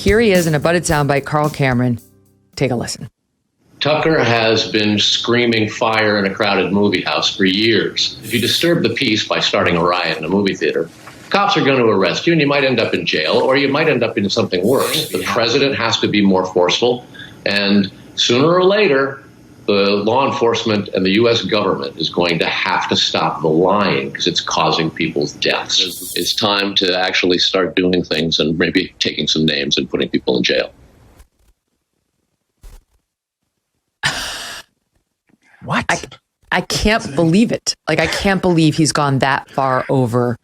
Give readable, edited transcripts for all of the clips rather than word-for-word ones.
here he is in a budded soundbite. Carl Cameron, take a listen. Tucker has been screaming fire in a crowded movie house for years. If you disturb the peace by starting a riot in a movie theater, cops are going to arrest you and you might end up in jail, or you might end up in something worse. The president has to be more forceful, and sooner or later, the law enforcement and the U.S. government is going to have to stop the lying because it's causing people's deaths. It's time to actually start doing things and maybe taking some names and putting people in jail. What? I can't believe it. Like, I can't believe he's gone that far over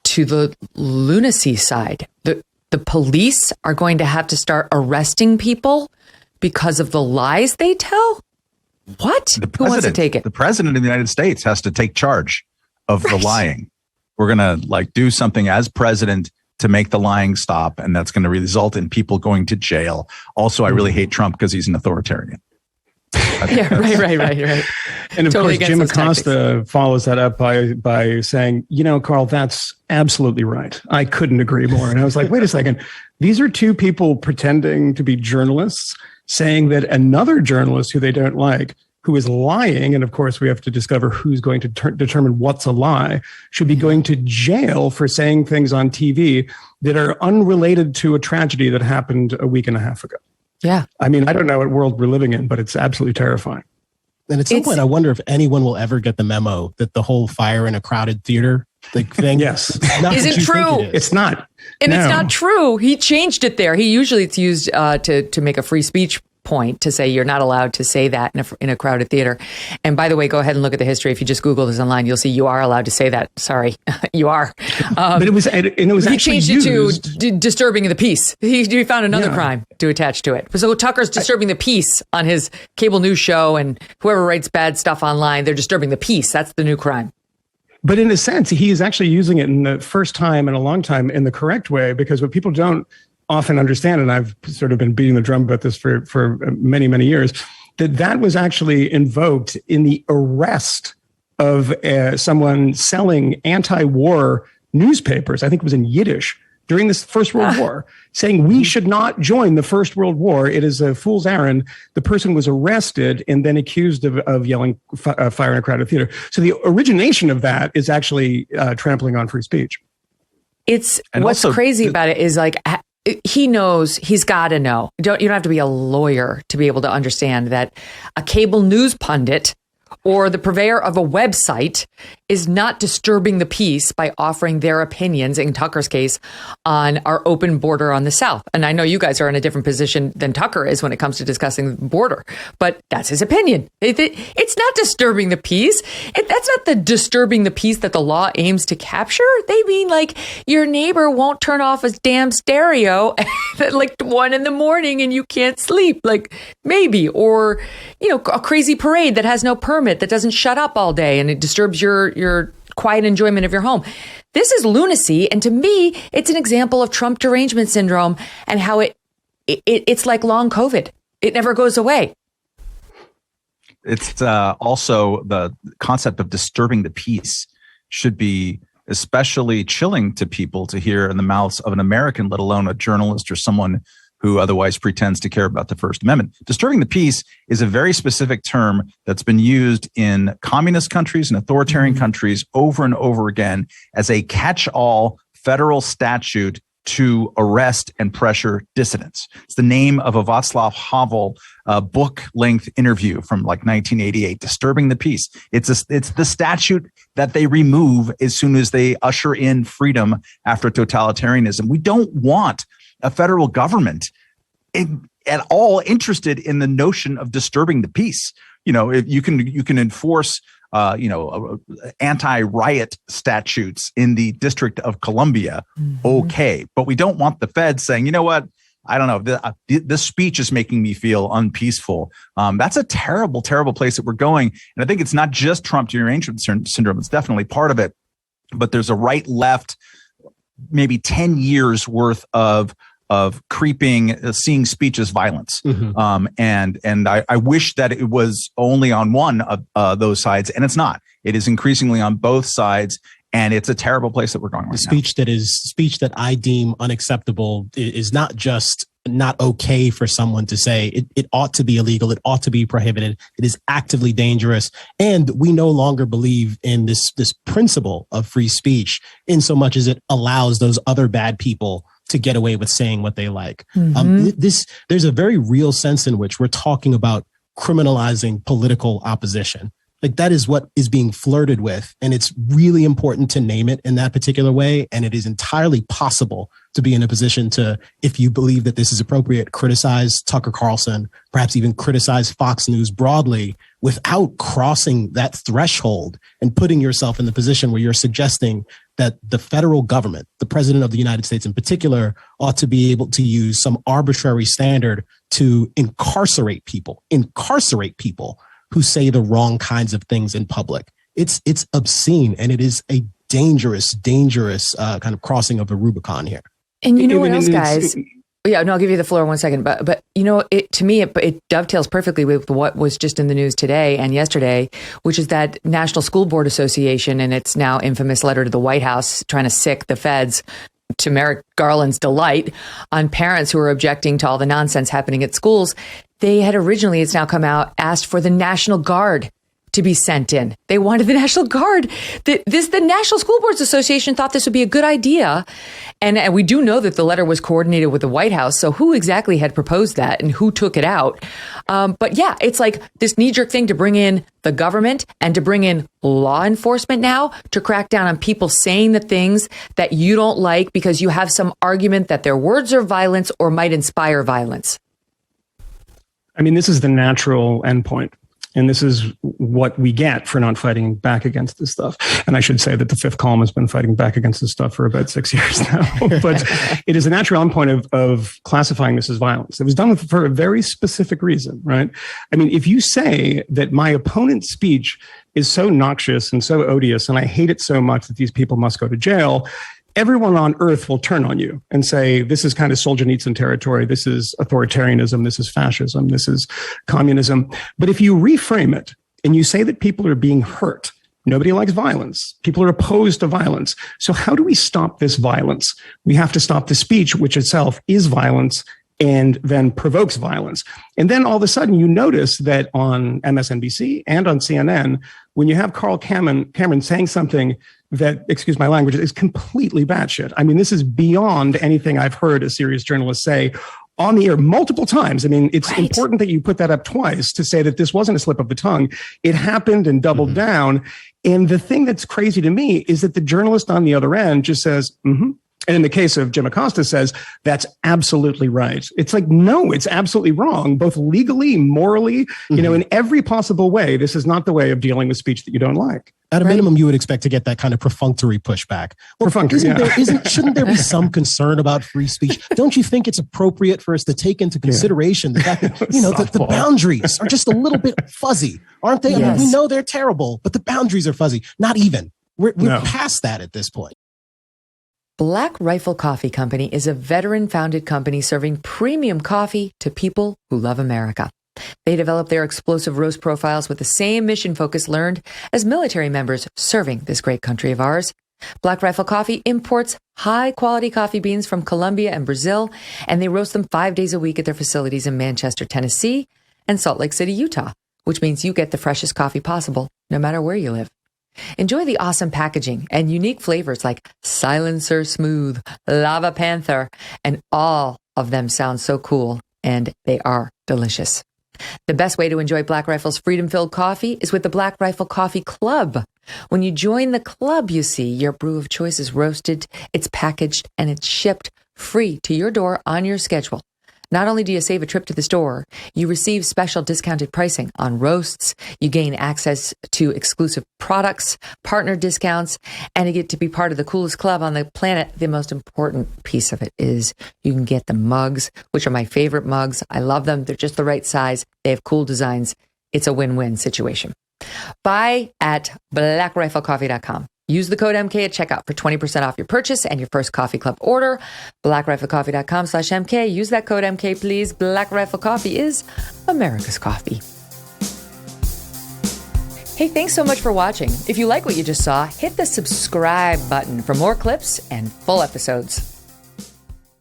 to the lunacy side. The police are going to have to start arresting people because of the lies they tell? What? Who wants to take it? The president of the United States has to take charge of the lying. We're going to do something as president to make the lying stop, and that's going to result in people going to jail. Also, I really hate Trump because he's an authoritarian. Yeah, right. And of course, Jim Acosta follows that up by saying, Carl, that's absolutely right. I couldn't agree more. And I was like, wait a second. These are two people pretending to be journalists saying that another journalist who they don't like, who is lying, and of course we have to discover who's going to determine what's a lie, should be going to jail for saying things on TV that are unrelated to a tragedy that happened a week and a half ago. Yeah. I mean, I don't know what world we're living in, but it's absolutely terrifying. And at some point, I wonder if anyone will ever get the memo that the whole fire in a crowded theater thing yes. Isn't true. It's not. And it's not true. He changed it there. Usually it's used to make a free speech point, to say you're not allowed to say that in a crowded theater. And by the way, go ahead and look at the history. If you just Google this online, you'll see you are allowed to say that. Sorry, you are. But it was he changed it to disturbing the peace. He found another crime to attach to it. So Tucker's disturbing the peace on his cable news show, and whoever writes bad stuff online, they're disturbing the peace. That's the new crime. But in a sense, he is actually using it in the first time in a long time in the correct way, because what people don't often understand, and I've sort of been beating the drum about this for many, many years, that was actually invoked in the arrest of someone selling anti-war newspapers. I think it was in Yiddish during this First World War, saying we should not join the First World War. It is a fool's errand. The person was arrested and then accused of yelling fire in a crowded theater. So the origination of that is actually trampling on free speech. What's crazy about it is he knows, he's got to know. You don't have to be a lawyer to be able to understand that a cable news pundit or the purveyor of a website is not disturbing the peace by offering their opinions, in Tucker's case, on our open border on the South. And I know you guys are in a different position than Tucker is when it comes to discussing the border, but that's his opinion. It's not disturbing the peace. That's not the disturbing the peace that the law aims to capture. They mean your neighbor won't turn off his damn stereo at 1 a.m. and you can't sleep, maybe, or, a crazy parade that has no permit, that doesn't shut up all day and it disturbs your quiet enjoyment of your home. This is lunacy. And to me, it's an example of Trump derangement syndrome and how it's like long COVID. It never goes away. It's also the concept of disturbing the peace should be especially chilling to people to hear in the mouths of an American, let alone a journalist or someone who otherwise pretends to care about the First Amendment. Disturbing the peace is a very specific term that's been used in communist countries and authoritarian countries over and over again as a catch-all federal statute to arrest and pressure dissidents. It's the name of a Václav Havel book-length interview from 1988, Disturbing the Peace. It's the statute that they remove as soon as they usher in freedom after totalitarianism. We don't want a federal government at all interested in the notion of disturbing the peace. If you can enforce anti-riot statutes in the District of Columbia, okay, but we don't want the Fed saying, you know what, I don't know, this speech is making me feel unpeaceful. That's a terrible, terrible place that we're going. And I think it's not just Trump derangement syndrome. It's definitely part of it. But there's a right-left, maybe 10 years worth of creeping, seeing speech as violence. And I wish that it was only on one of those sides, and it's not. It is increasingly on both sides. And it's a terrible place that we're going right now. Speech that I deem unacceptable is not just not okay for someone to say. It ought to be illegal. It ought to be prohibited. It is actively dangerous. And we no longer believe in this principle of free speech in so much as it allows those other bad people to get away with saying what they like. There's a very real sense in which we're talking about criminalizing political opposition. Like that is what is being flirted with. And it's really important to name it in that particular way. And it is entirely possible to be in a position to, if you believe that this is appropriate, criticize Tucker Carlson, perhaps even criticize Fox News broadly without crossing that threshold and putting yourself in the position where you're suggesting that the federal government, the president of the United States in particular, ought to be able to use some arbitrary standard to incarcerate people who say the wrong kinds of things in public. It's obscene, and it is a dangerous kind of crossing of the Rubicon here. And you know what else, guys? Yeah, no, I'll give you the floor in 1 second. But you know, to me, it dovetails perfectly with what was just in the news today and yesterday, which is that National School Board Association and its now infamous letter to the White House trying to sick the feds, to Merrick Garland's delight, on parents who are objecting to all the nonsense happening at schools. They had originally, it's now come out, asked for the National Guard to be sent in. They wanted the National Guard. The National School Boards Association thought this would be a good idea. And we do know that the letter was coordinated with the White House. So who exactly had proposed that and who took it out? But yeah, it's like this knee-jerk thing to bring in the government and to bring in law enforcement now to crack down on people saying the things that you don't like because you have some argument that their words are violence or might inspire violence. I mean, this is the natural endpoint. And this is what we get for not fighting back against this stuff. And I should say that the Fifth Column has been fighting back against this stuff for about 6 years now. But it is a natural endpoint of classifying this as violence. It was done for a very specific reason, right? I mean, if you say that my opponent's speech is so noxious and so odious, and I hate it so much that these people must go to jail, everyone on earth will turn on you and say, this is kind of Solzhenitsyn territory. This is authoritarianism. This is fascism. This is communism. But if you reframe it and you say that people are being hurt, nobody likes violence. People are opposed to violence. So how do we stop this violence? We have to stop the speech, which itself is violence and then provokes violence. And then all of a sudden you notice that on MSNBC and on CNN, when you have Carl Cameron saying something that, excuse my language, is completely batshit. I mean, this is beyond anything I've heard a serious journalist say on the air multiple times. I mean, it's important that you put that up twice to say that this wasn't a slip of the tongue. It happened and doubled down. And the thing that's crazy to me is that the journalist on the other end just says, And in the case of Jim Acosta says, that's absolutely right. It's like, no, it's absolutely wrong, both legally, morally, you know, in every possible way. This is not the way of dealing with speech that you don't like. At a minimum, you would expect to get that kind of perfunctory pushback. Well, shouldn't there be some concern about free speech? Don't you think it's appropriate for us to take into consideration the fact that, you know, the boundaries are just a little bit fuzzy, aren't they? I mean, we know they're terrible, but the boundaries are fuzzy. Not even. We're past that at this point. Black Rifle Coffee Company is a veteran-founded company serving premium coffee to people who love America. They develop their explosive roast profiles with the same mission focus learned as military members serving this great country of ours. Black Rifle Coffee imports high-quality coffee beans from Colombia and Brazil, and they roast them 5 days a week at their facilities in Manchester, Tennessee, and Salt Lake City, Utah, which means you get the freshest coffee possible, no matter where you live. Enjoy the awesome packaging and unique flavors like Silencer Smooth, Lava Panther, and all of them sound so cool, and they are delicious. The best way to enjoy Black Rifle's freedom-filled coffee is with the Black Rifle Coffee Club. When you join the club, you see, your brew of choice is roasted, it's packaged, and it's shipped free to your door on your schedule. Not only do you save a trip to the store, you receive special discounted pricing on roasts, you gain access to exclusive products, partner discounts, and you get to be part of the coolest club on the planet. The most important piece of it is you can get the mugs, which are my favorite mugs. I love them. They're just the right size. They have cool designs. It's a win-win situation. Buy at blackriflecoffee.com. Use the code MK at checkout for 20% off your purchase and your first Coffee Club order. blackriflecoffee.com/MK. Use that code MK, please. Black Rifle Coffee is America's coffee. Hey, thanks so much for watching. If you like what you just saw, hit the subscribe button for more clips and full episodes.